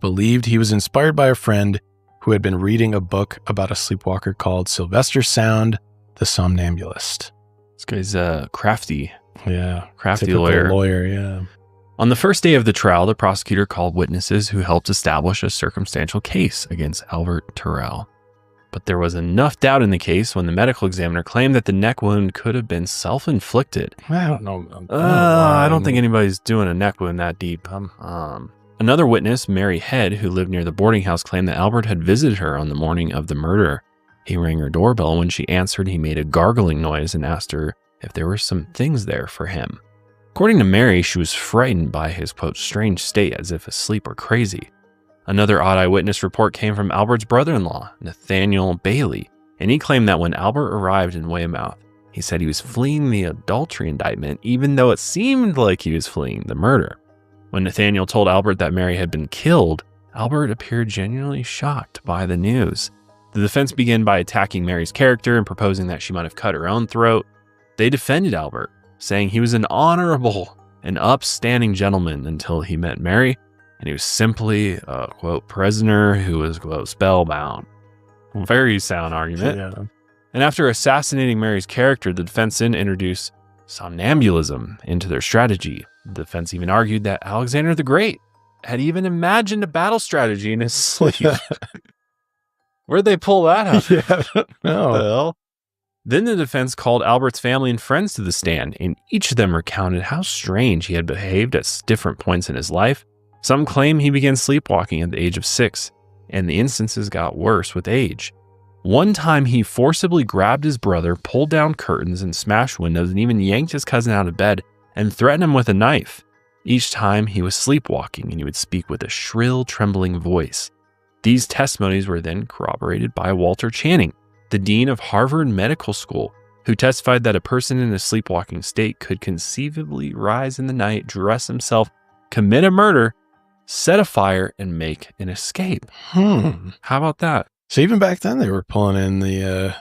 believed he was inspired by a friend who had been reading a book about a sleepwalker called Sylvester Sound, the Somnambulist. This guy's crafty. Yeah. Crafty Typical lawyer. Yeah. On the first day of the trial, the prosecutor called witnesses who helped establish a circumstantial case against Albert Terrell. But there was enough doubt in the case when the medical examiner claimed that the neck wound could have been self-inflicted. I don't know. I don't think anybody's doing a neck wound that deep. Another witness, Mary Head, who lived near the boarding house, claimed that Albert had visited her on the morning of the murder. He rang her doorbell, and when she answered, he made a gargling noise and asked her if there were some things there for him. According to Mary, she was frightened by his, quote, strange state, as if asleep or crazy. Another odd eyewitness report came from Albert's brother-in-law, Nathaniel Bailey, and he claimed that when Albert arrived in Weymouth, he said he was fleeing the adultery indictment, even though it seemed like he was fleeing the murder. When Nathaniel told Albert that Mary had been killed, Albert appeared genuinely shocked by the news. The defense began by attacking Mary's character and proposing that she might have cut her own throat. They defended Albert, saying he was an honorable and upstanding gentleman until he met Mary, and he was simply a, quote, prisoner who was, quote, spellbound. Very sound argument. Yeah. And after assassinating Mary's character, the defense then introduced somnambulism into their strategy. The defense even argued that Alexander the Great had even imagined a battle strategy in his sleep. Where'd they pull that out? Yeah, I don't know. What the hell? Then the defense called Albert's family and friends to the stand, and each of them recounted how strange he had behaved at different points in his life. Some claim he began sleepwalking at the age of 6, and the instances got worse with age. One time he forcibly grabbed his brother, pulled down curtains and smashed windows, and even yanked his cousin out of bed and threatened him with a knife. Each time he was sleepwalking, and he would speak with a shrill, trembling voice. These testimonies were then corroborated by Walter Channing, the dean of Harvard Medical School, who testified that a person in a sleepwalking state could conceivably rise in the night, dress himself, commit a murder, set a fire, and make an escape. How about that? So even back then, they were pulling in the